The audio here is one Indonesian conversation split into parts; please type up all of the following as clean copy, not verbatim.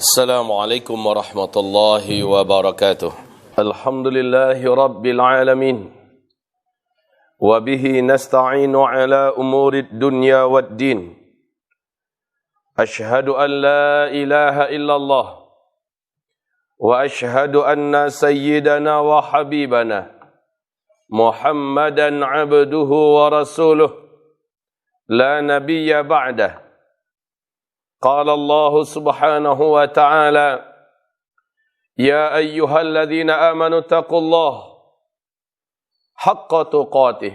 السلام عليكم ورحمة الله وبركاته. الحمد لله رب العالمين، وبه نستعين على أمور الدنيا والدين. أشهد أن لا إله إلا الله، وأشهد أن سيدنا وحبيبنا محمدا عبده ورسوله لا نبي بعده. قال الله سبحانه وتعالى: يا أيها الذين آمنوا اتقوا الله حق تقاته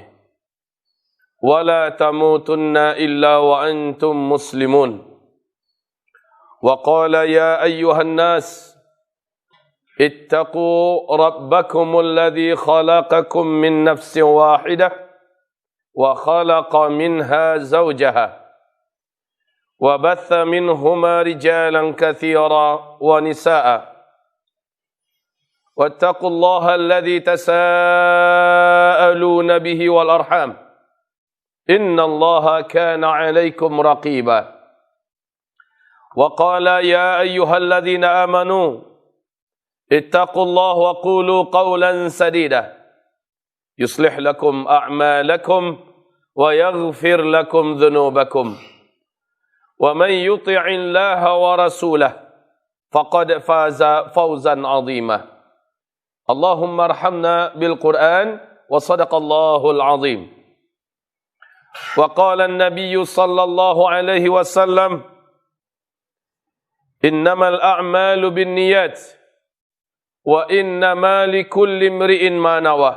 ولا تموتن إلا وأنتم مسلمون. وقال: يا أيها الناس اتقوا ربكم الذي خلقكم من نفس واحدة وخلق منها زوجها وبث منهما رجالا كثيرا ونساء واتقوا الله الذي تساءلون به والأرحام إن الله كان عليكم رقيبا. وقال: يا أيها الذين آمنوا اتقوا الله وقولوا قولا سديدا يصلح لكم أعمالكم ويغفر لكم ذنوبكم، ومن يطع الله ورسوله فقد فاز فوزا عظيما. اللهم ارحمنا بالقرآن وصدق الله العظيم. وقال النبي صلى الله عليه وسلم: إنما الأعمال بالنيات وإنما لكل امرئ ما نوى،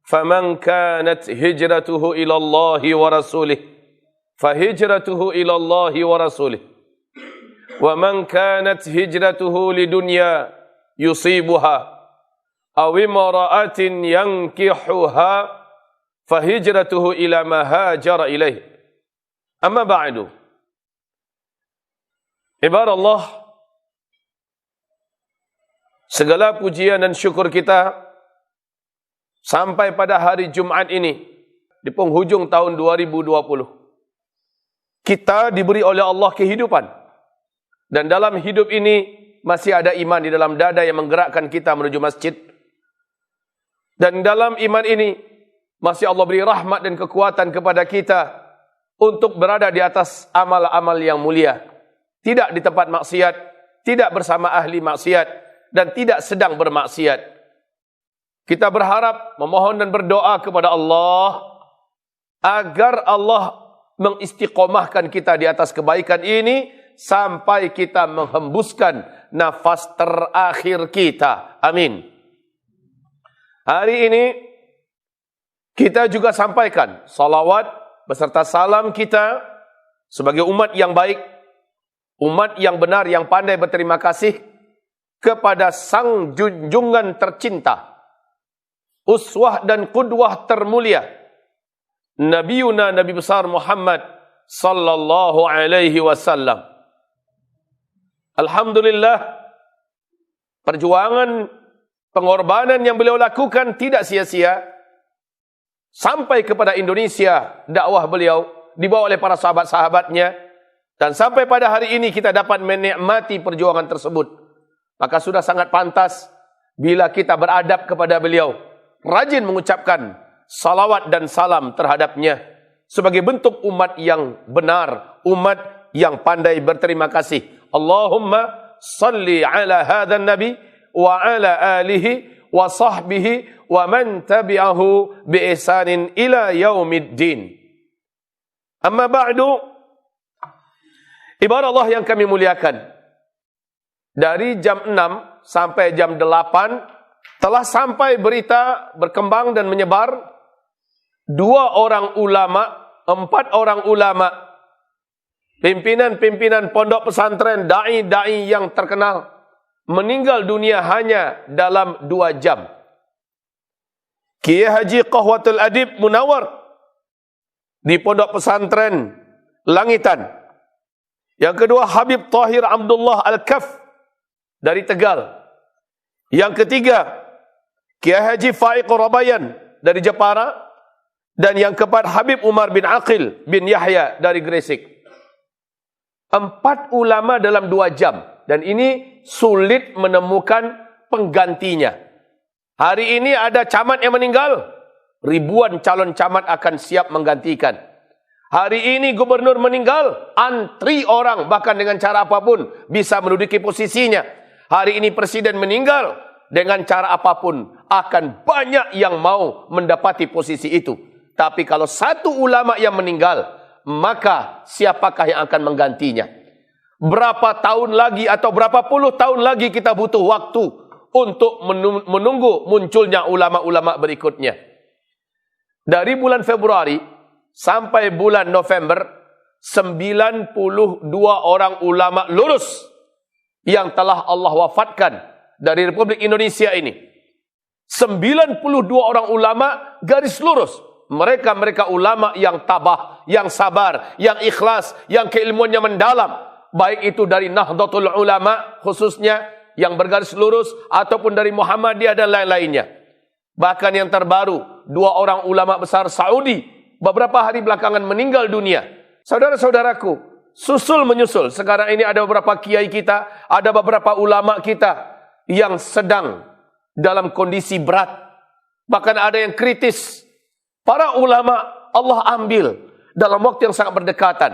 فمن كانت هجرته إلى الله ورسوله فهجرته إلى الله ورسوله، ومن كانت هجرته لدنيا يصيبها أو امرأة ينكحها فهجرته إلى ما هاجر إليه. أما بعد، عباد الله, segala pujian dan syukur kita sampai pada hari Jumat ini di penghujung tahun 2020. Kita diberi oleh Allah kehidupan, dan dalam hidup ini masih ada iman di dalam dada yang menggerakkan kita menuju masjid. Dan dalam iman ini masih Allah beri rahmat dan kekuatan kepada kita untuk berada di atas amal-amal yang mulia, tidak di tempat maksiat, tidak bersama ahli maksiat, dan tidak sedang bermaksiat. Kita berharap, memohon dan berdoa kepada Allah agar Allah mengistiqomahkan kita di atas kebaikan ini sampai kita menghembuskan nafas terakhir kita. Amin. Hari ini kita juga sampaikan salawat beserta salam kita sebagai umat yang baik, umat yang benar, yang pandai berterima kasih kepada sang junjungan tercinta, uswah dan qudwah termulia, Nabiuna Nabi besar Muhammad sallallahu alaihi wasallam. Alhamdulillah, perjuangan pengorbanan yang beliau lakukan tidak sia-sia sampai kepada Indonesia. Dakwah beliau dibawa oleh para sahabat-sahabatnya, dan sampai pada hari ini kita dapat menikmati perjuangan tersebut. Maka sudah sangat pantas bila kita beradab kepada beliau, rajin mengucapkan salawat dan salam terhadapnya sebagai bentuk umat yang benar, umat yang pandai berterima kasih. Allahumma salli ala hadhan nabi wa ala alihi wa sahbihi wa man tabi'ahu bi ihsanin ila yaumiddin. Amma ba'du, ibarat Allah yang kami muliakan, dari jam 6 sampai jam 8 telah sampai berita berkembang dan menyebar 2 orang ulama, 4 orang ulama, pimpinan-pimpinan pondok pesantren, da'i-da'i yang terkenal, meninggal dunia hanya dalam 2 jam. Kiai Haji Qahwatul Adib Munawar di pondok pesantren Langitan. Yang kedua, Habib Tahir Abdullah Al-Kaf dari Tegal. Yang ketiga, Kiai Haji Faiq Rabayan dari Jepara. Dan yang keempat, Habib Umar bin Aqil bin Yahya dari Gresik. 4 ulama dalam 2 jam. Dan ini sulit menemukan penggantinya. Hari ini ada camat yang meninggal, ribuan calon camat akan siap menggantikan. Hari ini gubernur meninggal, antri orang bahkan dengan cara apapun bisa menduduki posisinya. Hari ini presiden meninggal, dengan cara apapun akan banyak yang mau mendapati posisi itu. Tapi kalau satu ulama yang meninggal, maka siapakah yang akan menggantinya? Berapa tahun lagi atau berapa puluh tahun lagi kita butuh waktu untuk menunggu munculnya ulama-ulama berikutnya. Dari bulan Februari sampai bulan November, 92 orang ulama lurus yang telah Allah wafatkan dari Republik Indonesia ini. 92 orang ulama garis lurus. Mereka ulama yang tabah, yang sabar, yang ikhlas, yang keilmuannya mendalam. Baik itu dari Nahdlatul Ulama khususnya yang bergaris lurus, ataupun dari Muhammadiyah dan lain-lainnya. Bahkan yang terbaru, 2 orang ulama besar Saudi beberapa hari belakangan meninggal dunia. Saudara-saudaraku, susul menyusul. Sekarang ini ada beberapa kiai kita, ada beberapa ulama kita yang sedang dalam kondisi berat. Bahkan ada yang kritis. Para ulama Allah ambil dalam waktu yang sangat berdekatan.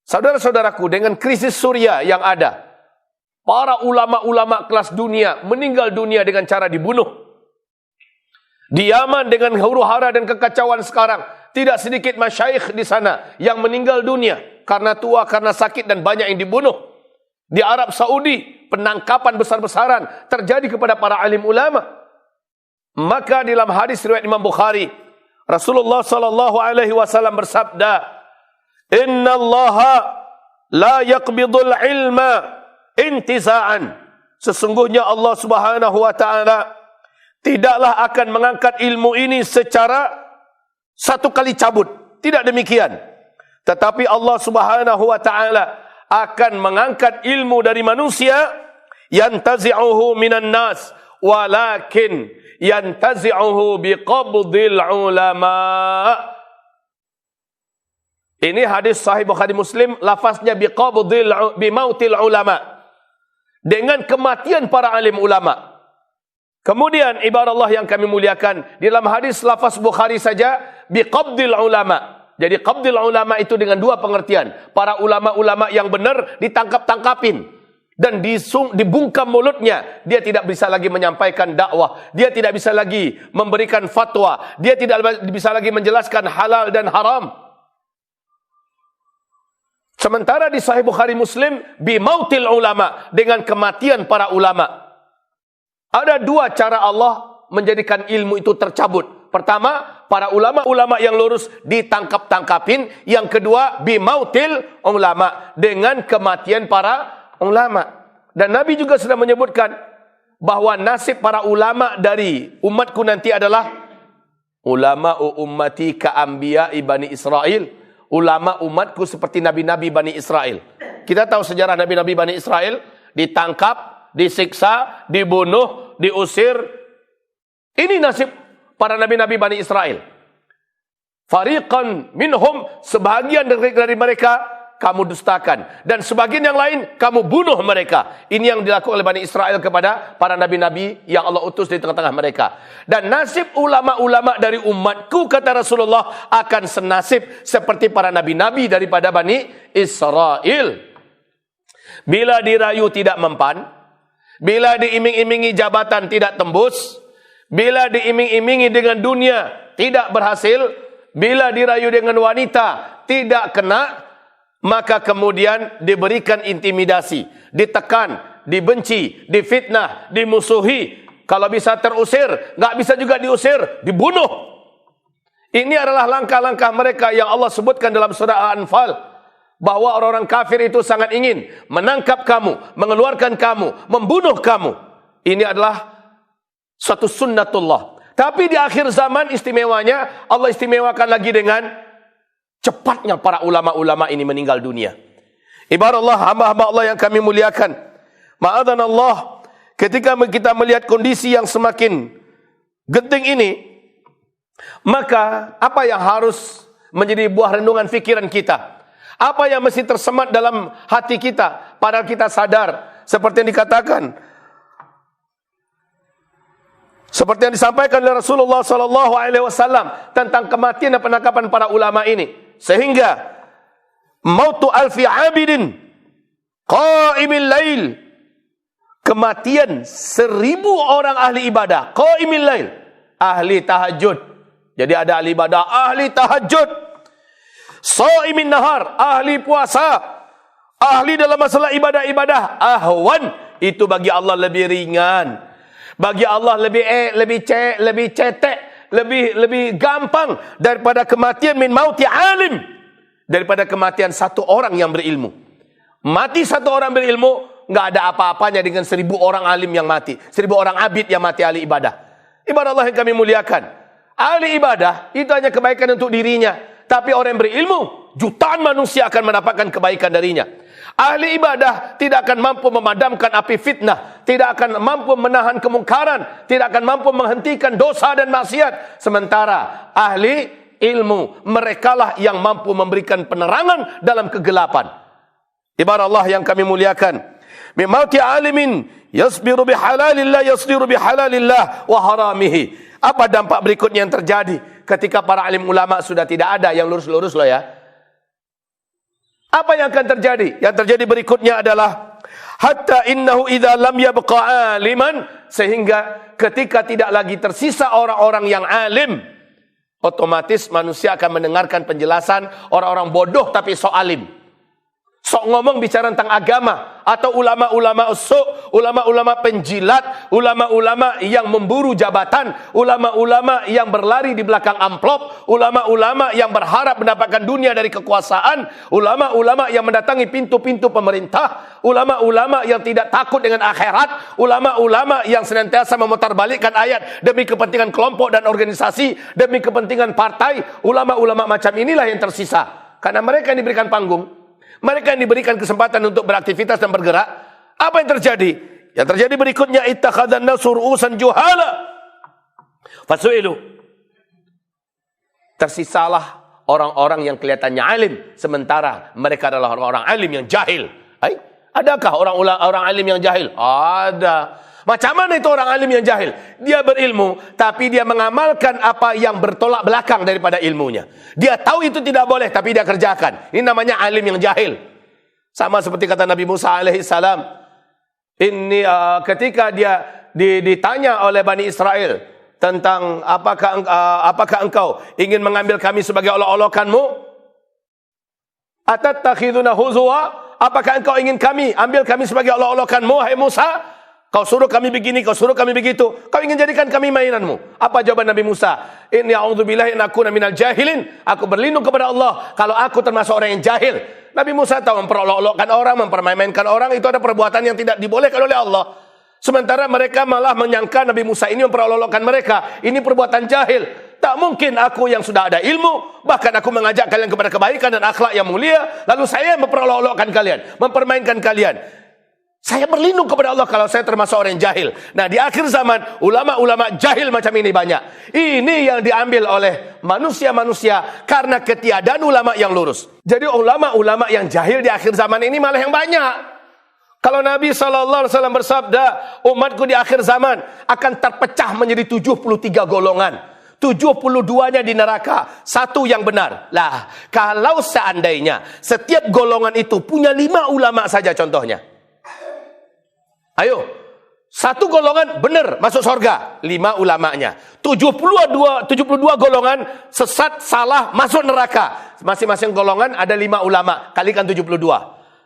Saudara-saudaraku, dengan krisis Suriah yang ada, para ulama-ulama kelas dunia meninggal dunia dengan cara dibunuh. Di Yaman dengan huru-hara dan kekacauan sekarang, tidak sedikit masyayikh di sana yang meninggal dunia karena tua, karena sakit, dan banyak yang dibunuh. Di Arab Saudi, penangkapan besar-besaran terjadi kepada para alim ulama. Maka dalam hadis riwayat Imam Bukhari, Rasulullah sallallahu alaihi wasallam bersabda, "Innallaha la yaqbidul ilma intiza'an." Sesungguhnya Allah Subhanahu wa taala tidaklah akan mengangkat ilmu ini secara satu kali cabut. Tidak demikian. Tetapi Allah Subhanahu wa taala akan mengangkat ilmu dari manusia, yantazi'uhu minan nas, walakin yantazi'uhu biqabdil ulama. Ini hadis sahih Bukhari Muslim, lafaznya bimautil ulama. Dengan kematian para alim ulama. Kemudian ibarat Allah yang kami muliakan, di dalam hadis lafaz Bukhari saja biqabdil ulama. Jadi qabdil ulama itu dengan 2 pengertian. Para ulama-ulama yang benar ditangkap-tangkapin dan dibungkam mulutnya. Dia tidak bisa lagi menyampaikan dakwah, dia tidak bisa lagi memberikan fatwa, dia tidak bisa lagi menjelaskan halal dan haram. Sementara di Sahih Bukhari Muslim bimautil ulama, dengan kematian para ulama. Ada 2 cara Allah menjadikan ilmu itu tercabut. Pertama, para ulama-ulama yang lurus ditangkap-tangkapin. Yang kedua, bimautil ulama, dengan kematian para ulama. Dan Nabi juga sudah menyebutkan bahwa nasib para ulama dari umatku nanti adalah ulama'u ummati ka'ambiya'i Bani Israel. Ulama umatku seperti nabi-nabi Bani Israel. Kita tahu sejarah nabi-nabi Bani Israel, ditangkap, disiksa, dibunuh, diusir. Ini nasib para nabi-nabi Bani Israel. Fariqan minhum, sebahagian dari mereka kamu dustakan, dan sebagian yang lain kamu bunuh mereka. Ini yang dilakukan oleh Bani Israel kepada para nabi-nabi yang Allah utus di tengah-tengah mereka. Dan nasib ulama-ulama dari umatku, kata Rasulullah, akan senasib seperti para nabi-nabi daripada Bani Israel. Bila dirayu tidak mempan, bila diiming-imingi jabatan tidak tembus, bila diiming-imingi dengan dunia tidak berhasil, bila dirayu dengan wanita tidak kena, maka kemudian diberikan intimidasi, ditekan, dibenci, difitnah, dimusuhi. Kalau bisa terusir, nggak bisa juga diusir, dibunuh. Ini adalah langkah-langkah mereka yang Allah sebutkan dalam surah Al-Anfal, bahwa orang-orang kafir itu sangat ingin menangkap kamu, mengeluarkan kamu, membunuh kamu. Ini adalah suatu sunnatullah. Tapi di akhir zaman istimewanya, Allah istimewakan lagi dengan cepatnya para ulama-ulama ini meninggal dunia. Ibarat Allah, hamba-hamba Allah yang kami muliakan, ma'adhanallah, ketika kita melihat kondisi yang semakin genting ini, maka apa yang harus menjadi buah renungan fikiran kita? Apa yang mesti tersemat dalam hati kita? Padahal kita sadar, seperti yang dikatakan, seperti yang disampaikan oleh Rasulullah SAW tentang kematian dan penangkapan para ulama ini. Sehingga mautu alfi abidin qaimil lail, kematian 1000 orang ahli ibadah, qaimil lail, ahli tahajud. Jadi ada ahli ibadah, ahli tahajud. Shaimin nahar, ahli puasa, ahli dalam masalah ibadah-ibadah. Ahwan, itu bagi Allah lebih ringan. Bagi Allah lebih cetek, lebih gampang daripada kematian min mauti alim, daripada kematian satu orang yang berilmu. Mati satu orang berilmu, enggak ada apa-apanya dengan 1000 orang alim yang mati, 1000 orang abid yang mati ahli ibadah. Ibadah Allah yang kami muliakan, ahli ibadah itu hanya kebaikan untuk dirinya, tapi orang yang berilmu, jutaan manusia akan mendapatkan kebaikan darinya. Ahli ibadah tidak akan mampu memadamkan api fitnah, tidak akan mampu menahan kemungkaran, tidak akan mampu menghentikan dosa dan maksiat. Sementara ahli ilmu, merekalah yang mampu memberikan penerangan dalam kegelapan. Ibarat Allah yang kami muliakan, mimauti alimin yasbiru bihalalillah yasbiru bihalalillah wa haramihi. Apa dampak berikutnya yang terjadi ketika para alim ulama sudah tidak ada? Yang lurus-lurus loh ya. Apa yang akan terjadi? Yang terjadi berikutnya adalah hatta innahu idza lam yabqa aliman, sehingga ketika tidak lagi tersisa orang-orang yang alim, otomatis manusia akan mendengarkan penjelasan orang-orang bodoh tapi sok alim. Sok ngomong bicara tentang agama, atau ulama-ulama usuk, ulama-ulama penjilat, ulama-ulama yang memburu jabatan, ulama-ulama yang berlari di belakang amplop, ulama-ulama yang berharap mendapatkan dunia dari kekuasaan, ulama-ulama yang mendatangi pintu-pintu pemerintah, ulama-ulama yang tidak takut dengan akhirat, ulama-ulama yang senantiasa memutarbalikkan ayat demi kepentingan kelompok dan organisasi, demi kepentingan partai. Ulama-ulama macam inilah yang tersisa, karena mereka yang diberikan panggung, mereka yang diberikan kesempatan untuk beraktivitas dan bergerak. Apa yang terjadi? Yang terjadi berikutnya, ittakhadhan nasu ru'usan juhala fasu'ilu. Tersisalah orang-orang yang kelihatannya alim, sementara mereka adalah orang-orang alim yang jahil. Adakah orang alim yang jahil? Ada. Macam mana itu orang alim yang jahil? Dia berilmu, tapi dia mengamalkan apa yang bertolak belakang daripada ilmunya. Dia tahu itu tidak boleh, tapi dia kerjakan. Ini namanya alim yang jahil. Sama seperti kata Nabi Musa alaihissalam. Ini ketika dia ditanya oleh Bani Israel tentang apakah engkau ingin mengambil kami sebagai olok-olokanmu? Atattakhiduna huzwa? Apakah engkau ingin ambil kami sebagai olok-olokanmu, hai Musa? Kau suruh kami begini, kau suruh kami begitu. Kau ingin jadikan kami mainanmu. Apa jawaban Nabi Musa? Inni a'udzubillahi an akuna minal jahilin. Aku berlindung kepada Allah kalau aku termasuk orang yang jahil. Nabi Musa tahu memperolok-olokkan orang, mempermainkan orang, itu ada perbuatan yang tidak dibolehkan oleh Allah. Sementara mereka malah menyangka Nabi Musa ini memperolok-olokkan mereka. Ini perbuatan jahil. Tak mungkin aku yang sudah ada ilmu, bahkan aku mengajak kalian kepada kebaikan dan akhlak yang mulia, lalu saya memperolok-olokkan kalian, mempermainkan kalian. Saya berlindung kepada Allah kalau saya termasuk orang yang jahil. Nah, di akhir zaman, ulama-ulama jahil macam ini banyak. Ini yang diambil oleh manusia-manusia karena ketiadaan ulama yang lurus. Jadi ulama-ulama yang jahil di akhir zaman ini malah yang banyak. Kalau Nabi SAW bersabda, umatku di akhir zaman akan terpecah menjadi 73 golongan. 72-nya di neraka, 1 yang benar. Lah, kalau seandainya setiap golongan itu punya 5 ulama saja contohnya. Ayo, 1 golongan benar masuk surga, 5 ulamanya. 72 golongan sesat, salah, masuk neraka. Masing-masing golongan ada 5 ulama, kalikan 72.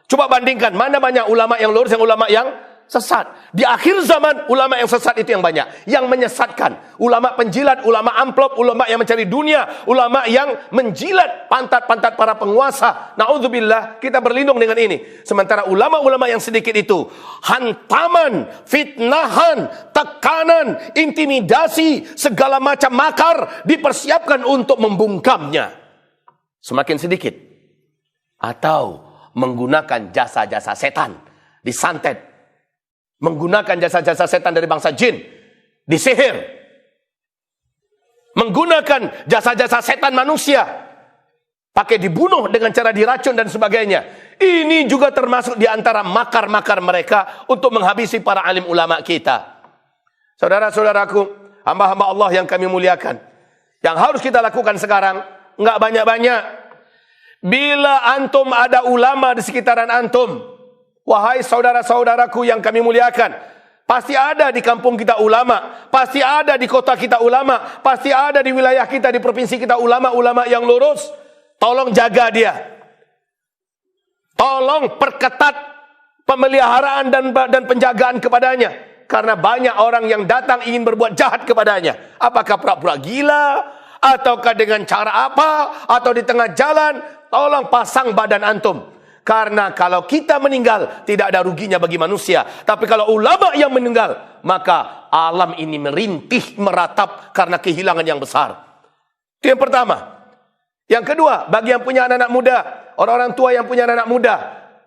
Coba bandingkan, mana banyak ulama yang lurus, yang ulama yang sesat. Di akhir zaman, ulama yang sesat itu yang banyak, yang menyesatkan. Ulama penjilat, ulama amplop, ulama yang mencari dunia, ulama yang menjilat pantat-pantat para penguasa. Na'udzubillah, kita berlindung dengan ini. Sementara ulama-ulama yang sedikit itu, hantaman, fitnahan, tekanan, intimidasi, segala macam makar dipersiapkan untuk membungkamnya. Semakin sedikit. Atau menggunakan jasa-jasa setan, disantet. Menggunakan jasa-jasa setan dari bangsa jin, disihir. Menggunakan jasa-jasa setan manusia. pakai dibunuh dengan cara diracun dan sebagainya. Ini juga termasuk di antara makar-makar mereka untuk menghabisi para alim ulama kita. Saudara-saudaraku, hamba-hamba Allah yang kami muliakan, yang harus kita lakukan sekarang, enggak banyak-banyak. Bila antum ada ulama di sekitaran antum, wahai saudara-saudaraku yang kami muliakan, pasti ada di kampung kita ulama, pasti ada di kota kita ulama, pasti ada di wilayah kita, di provinsi kita ulama-ulama yang lurus. Tolong jaga dia. Tolong perketat pemeliharaan dan penjagaan kepadanya. Karena banyak orang yang datang ingin berbuat jahat kepadanya. Apakah pura-pura gila? Ataukah dengan cara apa? Atau di tengah jalan? Tolong pasang badan antum. Karena kalau kita meninggal, tidak ada ruginya bagi manusia. Tapi kalau ulama yang meninggal, maka alam ini merintih, meratap karena kehilangan yang besar. Itu yang pertama. Yang kedua, bagi yang punya anak-anak muda, orang-orang tua yang punya anak-anak muda,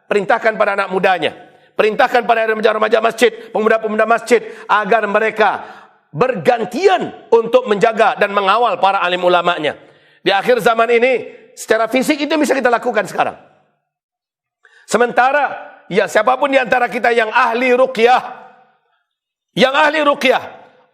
perintahkan pada anak mudanya, perintahkan pada remaja-remaja masjid, pemuda-pemuda masjid, agar mereka bergantian untuk menjaga dan mengawal para alim ulamanya. Di akhir zaman ini, secara fisik itu bisa kita lakukan sekarang. Sementara, ya siapapun di antara kita yang ahli ruqyah,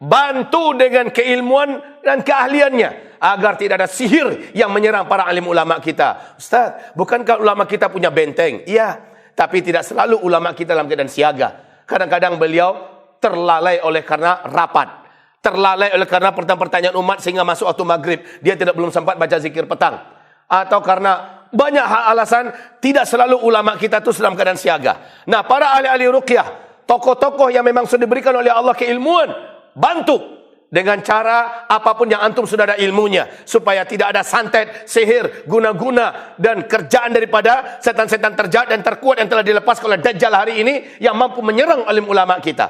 bantu dengan keilmuan dan keahliannya, agar tidak ada sihir yang menyerang para alim ulama kita. Ustaz, bukankah ulama kita punya benteng? Iya, tapi tidak selalu ulama kita dalam keadaan siaga. Kadang-kadang beliau terlalai oleh karena rapat, terlalai oleh karena pertanyaan umat sehingga masuk waktu maghrib dia belum sempat baca zikir petang, atau karena banyak hal alasan. Tidak selalu ulama kita itu dalam keadaan siaga. Nah, para ahli-ahli ruqyah, tokoh-tokoh yang memang sudah diberikan oleh Allah keilmuan, bantu dengan cara apapun yang antum sudah ada ilmunya, supaya tidak ada santet, sihir, guna-guna dan kerjaan daripada setan-setan terjahat dan terkuat yang telah dilepas oleh Dajjal hari ini yang mampu menyerang alim ulama kita.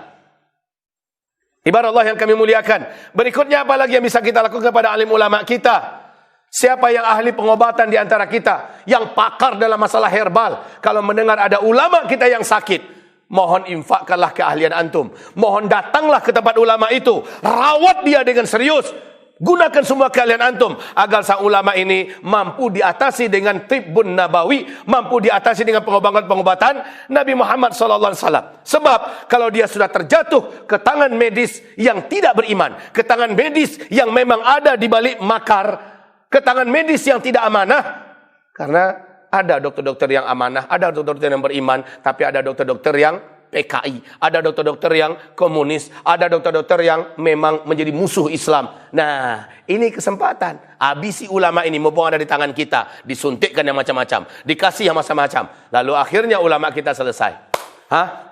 Ibarat Allah yang kami muliakan. Berikutnya apa lagi yang bisa kita lakukan kepada alim ulama kita? Siapa yang ahli pengobatan di antara kita, yang pakar dalam masalah herbal, kalau mendengar ada ulama kita yang sakit, mohon infakkanlah keahlian antum. Mohon datanglah ke tempat ulama itu. Rawat dia dengan serius. Gunakan semua keahlian antum agar sang ulama ini mampu diatasi dengan tibbun nabawi, mampu diatasi dengan pengobatan Nabi Muhammad SAW. Sebab kalau dia sudah terjatuh ke tangan medis yang tidak beriman, ke tangan medis yang memang ada di balik makar, ke tangan medis yang tidak amanah, karena ada dokter-dokter yang amanah, ada dokter-dokter yang beriman, tapi ada dokter-dokter yang PKI, ada dokter-dokter yang komunis, ada dokter-dokter yang memang menjadi musuh Islam. Nah, ini kesempatan. Habisi ulama ini, mumpung ada di tangan kita, disuntikkan yang macam-macam, dikasih yang macam-macam. Lalu akhirnya ulama kita selesai.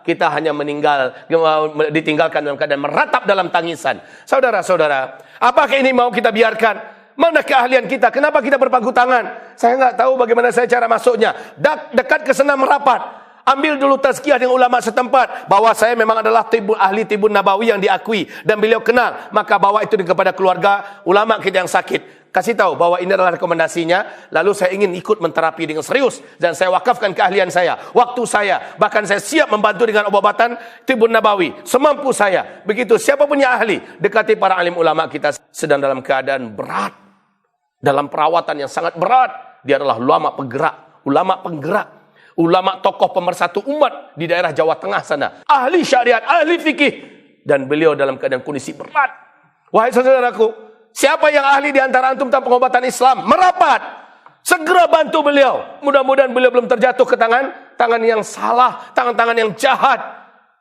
Kita hanya ditinggalkan dalam keadaan meratap dalam tangisan. Saudara-saudara, apakah ini mau kita biarkan? Mana keahlian kita? Kenapa kita berpangku tangan? Saya nggak tahu bagaimana saya cara masuknya. Dekat ke sana merapat. Ambil dulu tazkiyah dengan ulama setempat, bahwa saya memang adalah ahli tibun nabawi yang diakui dan beliau kenal. Maka bawa itu kepada keluarga ulama kita yang sakit. Kasih tahu bahwa ini adalah rekomendasinya. Lalu saya ingin ikut menterapi dengan serius, dan saya wakafkan keahlian saya, waktu saya, bahkan saya siap membantu dengan obat-obatan tibun nabawi semampu saya. Begitu siapapun yang ahli, dekati para alim ulama kita sedang dalam keadaan berat, dalam perawatan yang sangat berat. Dia adalah ulama penggerak, ulama tokoh pemersatu umat di daerah Jawa Tengah sana, ahli syariat, ahli fikih, dan beliau dalam keadaan kondisi berat. Wahai saudaraku, siapa yang ahli di antara antum tentang pengobatan Islam, merapat, segera bantu beliau. Mudah-mudahan beliau belum terjatuh ke tangan yang salah, tangan-tangan yang jahat.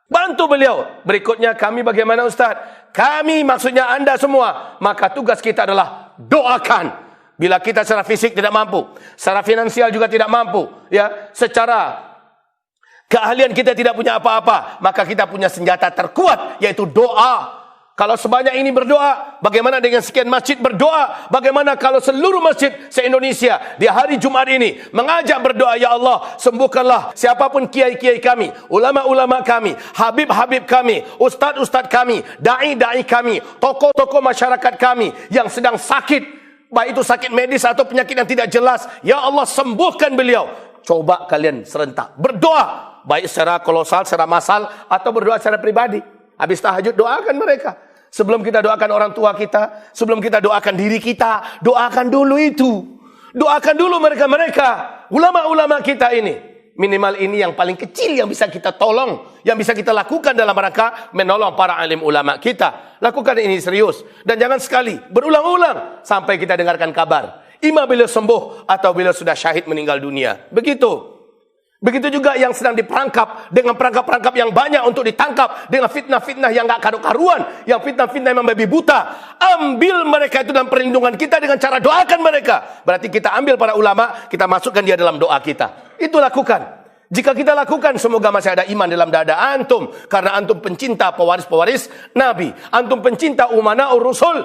Bantu beliau. Berikutnya kami bagaimana Ustaz? Kami maksudnya Anda semua. Maka tugas kita adalah doakan. Bila kita secara fisik tidak mampu, secara finansial juga tidak mampu, ya, secara keahlian kita tidak punya apa-apa, maka kita punya senjata terkuat, yaitu doa. Kalau sebanyak ini berdoa, bagaimana dengan sekian masjid berdoa? Bagaimana kalau seluruh masjid se-Indonesia di hari Jumat ini mengajak berdoa, ya Allah, sembuhkanlah siapapun kiai-kiai kami, ulama-ulama kami, habib-habib kami, ustaz-ustaz kami, dai-dai kami, tokoh-tokoh masyarakat kami yang sedang sakit, baik itu sakit medis atau penyakit yang tidak jelas. Ya Allah, sembuhkan beliau. Coba kalian serentak berdoa, baik secara kolosal, secara massal, atau berdoa secara pribadi. Habis tahajud, doakan mereka. Sebelum kita doakan orang tua kita, sebelum kita doakan diri kita, doakan dulu itu. Doakan dulu mereka-mereka, ulama-ulama kita ini. Minimal ini yang paling kecil yang bisa kita tolong, yang bisa kita lakukan dalam rangka menolong para alim ulama kita. Lakukan ini serius. Dan jangan sekali, berulang-ulang sampai kita dengarkan kabar. Ima beliau sembuh atau beliau sudah syahid meninggal dunia. Begitu. Begitu juga yang sedang diperangkap dengan perangkap-perangkap yang banyak untuk ditangkap dengan fitnah-fitnah yang enggak karu-karuan, yang fitnah-fitnah yang membabi buta. Ambil mereka itu dalam perlindungan kita dengan cara doakan mereka. Berarti kita ambil para ulama, kita masukkan dia dalam doa kita. Itu lakukan. Jika kita lakukan, semoga masih ada iman dalam dada antum, karena antum pencinta pewaris-pewaris Nabi, antum pencinta umana'ur rusul.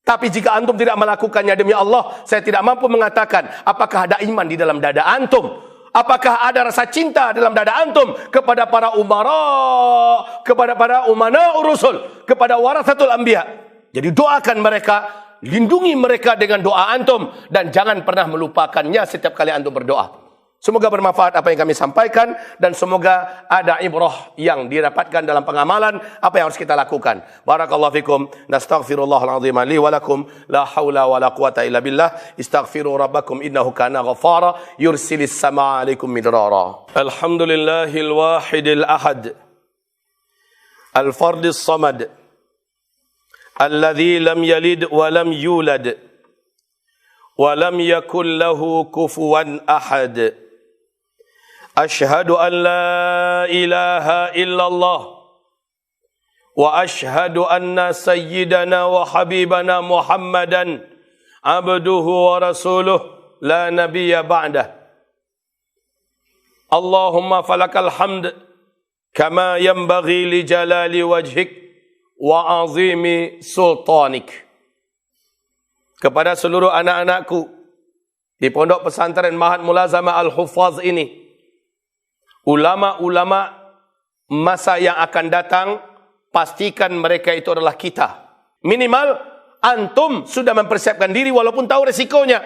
Tapi jika antum tidak melakukannya, demi Allah, saya tidak mampu mengatakan apakah ada iman di dalam dada antum. Apakah ada rasa cinta dalam dada antum kepada para umara, kepada para umana urusul, kepada warasatul anbiya. Jadi doakan mereka, lindungi mereka dengan doa antum, dan jangan pernah melupakannya setiap kali antum berdoa. Semoga bermanfaat apa yang kami sampaikan, dan semoga ada ibrah yang didapatkan dalam pengamalan apa yang harus kita lakukan. Barakallahu fikum. Nastaghfirullahal azim li wa lakum. La haula wa la quwata illa billah. Istaghfiru rabbakum innahu kana ghafara yursilis samaa 'alaikum midrara. Alhamdulillahil wahidil ahad. Al-fardis samad. Alladzi lam yalid wa lam yulad wa lam yakul lahu kufuwan ahad. Ashhadu an la ilaha illallah wa ashhadu anna sayyidana wa habibana Muhammadan abduhu wa rasuluh la nabiyya ba'dah. Allahumma falakal hamd kama yanbaghi li jalali wajhik wa azimi sultanik. Kepada seluruh anak-anakku di Pondok Pesantren Mahat Mulazamah Al-Hufaz ini, ulama-ulama masa yang akan datang, pastikan mereka itu adalah kita. Minimal antum sudah mempersiapkan diri walaupun tahu resikonya.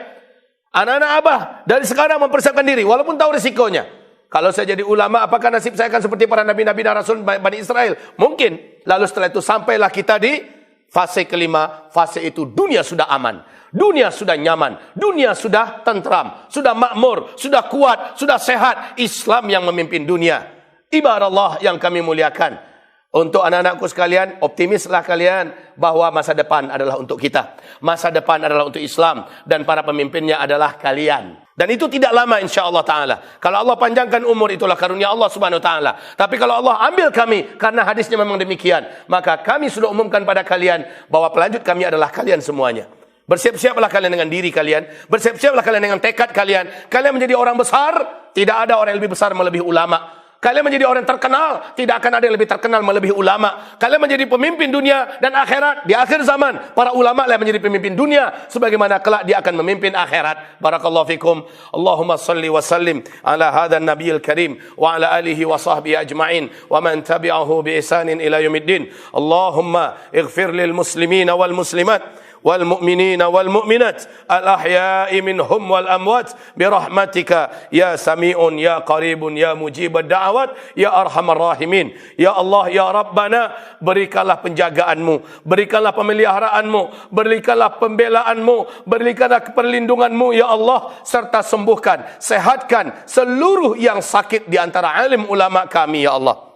Anak-anak abah dari sekarang mempersiapkan diri walaupun tahu resikonya. Kalau saya jadi ulama, apakah nasib saya akan seperti para nabi-nabi dan rasul Bani Israel? Mungkin. Lalu setelah itu sampailah kita di fase kelima. Fase itu dunia sudah aman, dunia sudah nyaman, dunia sudah tentram, sudah makmur, sudah kuat, sudah sehat. Islam yang memimpin dunia. Ibarat Allah yang kami muliakan. Untuk anak-anakku sekalian, optimislah kalian bahwa masa depan adalah untuk kita. Masa depan adalah untuk Islam, dan para pemimpinnya adalah kalian. Dan itu tidak lama insyaAllah ta'ala. Kalau Allah panjangkan umur, itulah karunia Allah subhanahu wa ta'ala. Tapi kalau Allah ambil kami, karena hadisnya memang demikian, maka kami sudah umumkan pada kalian bahwa pelanjut kami adalah kalian semuanya. Bersiap-siaplah kalian dengan diri kalian. Bersiap-siaplah kalian dengan tekad kalian. Kalian menjadi orang besar, tidak ada orang yang lebih besar melebihi ulama. Kalian menjadi orang terkenal, tidak akan ada yang lebih terkenal melebihi ulama. Kalian menjadi pemimpin dunia dan akhirat. Di akhir zaman, para ulama lah menjadi pemimpin dunia, sebagaimana kelak dia akan memimpin akhirat. Barakallahu fikum. Allahumma salli wa sallim ala hadha nabiyil karim wa ala alihi wa sahbihi ajma'in wa man tabi'ahu bi ihsanin ila yaumiddin. Allahumma ighfir lil muslimina wal muslimat والمؤمنين والمؤمنات الأحياء منهم والأموات برحمتك يا سميع يا قريب يا مجيب الدعوات يا أرحم الراحمين. Ya Allah, ya Rabbana, berikanlah penjagaanmu, berikanlah pemeliharaanmu, berikanlah pembelaanmu, berikanlah perlindunganmu ya Allah, serta sembuhkan, sehatkan seluruh yang sakit di antara alim ulama kami ya Allah.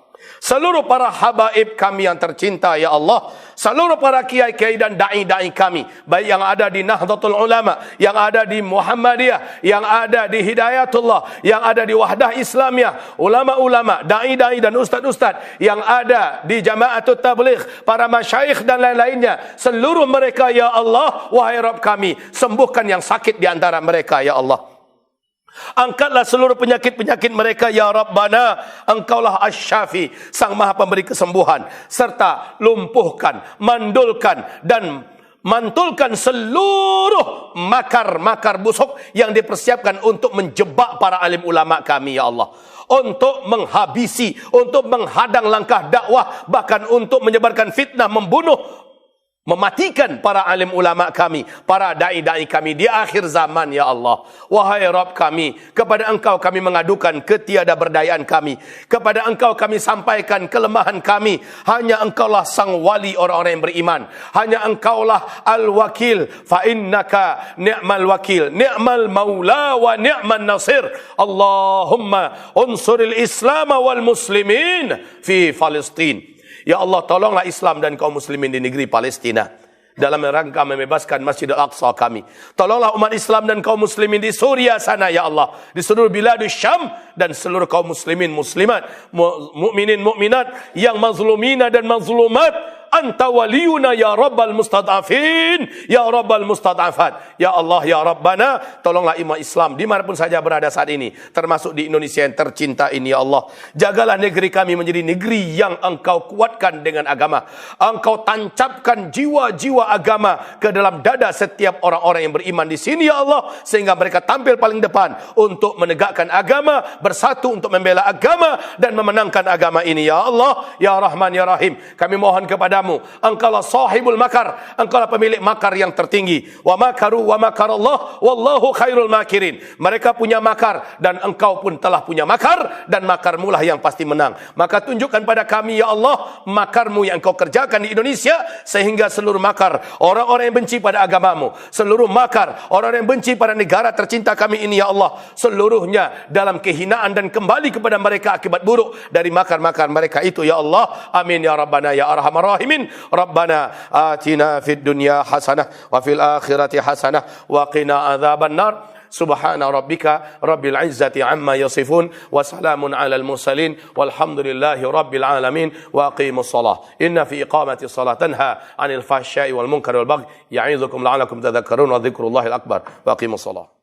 Seluruh para habaib kami yang tercinta ya Allah, seluruh para kiai-kiai dan dai-dai kami, baik yang ada di Nahdlatul Ulama, yang ada di Muhammadiyah, yang ada di Hidayatullah, yang ada di Wahdah Islamiyah, ulama-ulama, dai-dai dan ustaz-ustaz yang ada di Jama'atut Tabligh, para masyayikh dan lain-lainnya, seluruh mereka ya Allah, wahai Rabb kami, sembuhkan yang sakit di antara mereka ya Allah. Angkatlah seluruh penyakit-penyakit mereka ya Rabbana. Engkaulah Asy-Syafi, sang maha pemberi kesembuhan, serta lumpuhkan, mandulkan dan mantulkan seluruh makar-makar busuk yang dipersiapkan untuk menjebak para alim ulama kami ya Allah, untuk menghabisi, untuk menghadang langkah dakwah, bahkan untuk menyebarkan fitnah, membunuh mematikan para alim ulama kami, para da'i-da'i kami di akhir zaman, ya Allah. Wahai Rabb kami, kepada Engkau kami mengadukan ketiadaberdayaan kami. Kepada Engkau kami sampaikan kelemahan kami. Hanya Engkaulah sang wali orang-orang yang beriman. Hanya Engkaulah al-wakil. Fa innaka ni'mal wakil, ni'mal maula wa ni'man nasir. Allahumma unsuril Islam wal muslimin fi Palestin. Ya Allah, tolonglah Islam dan kaum muslimin di negeri Palestina dalam rangka membebaskan Masjidil Aqsa kami. Tolonglah umat Islam dan kaum muslimin di Suriah sana, ya Allah, di seluruh biladus Syam, dan seluruh kaum muslimin muslimat, mukminin mukminat yang mazlumina dan mazlumat. Anta waliyuna ya rabbal mustad'afin, ya rabbal mustad'afat. Ya Allah, ya Rabbana, tolonglah umat Islam dimanapun saja berada saat ini, termasuk di Indonesia yang tercinta ini, ya Allah. Jagalah negeri kami menjadi negeri yang Engkau kuatkan dengan agama. Engkau tancapkan jiwa-jiwa agama ke dalam dada setiap orang-orang yang beriman di sini, ya Allah, sehingga mereka tampil paling depan untuk menegakkan agama, bersatu untuk membela agama dan memenangkan agama ini, ya Allah, ya Rahman, ya Rahim. Kami mohon kepada Engkaulah sahibul makar, Engkaulah pemilik makar yang tertinggi. Wa makaru wa makarallah wallahu khairul makirin. Mereka punya makar dan Engkau pun telah punya makar, dan makarmu lah yang pasti menang. Maka tunjukkan pada kami, ya Allah, makarmu yang Engkau kerjakan di Indonesia, sehingga seluruh makar orang-orang yang benci pada agamamu, seluruh makar orang-orang yang benci pada negara tercinta kami ini, ya Allah, seluruhnya dalam kehinaan dan kembali kepada mereka akibat buruk dari makar-makar mereka itu, ya Allah. Amin ya Rabbana ya Arhamar Rahimin. Rabbana atina fid dunya hasanah wa fil akhirati hasanah wa qina adzaban nar. Subhana rabbika rabbil izzati amma yasifun wa salamun alal mursalin walhamdulillahi rabbil alamin wa aqimus shalah. Inna fi iqamati shalah tanha 'anil fahsya'i wal munkari wal baghi ya'idzukum la'allakum tadhakkarun wa dzikrullahil akbar wa aqimus shalah.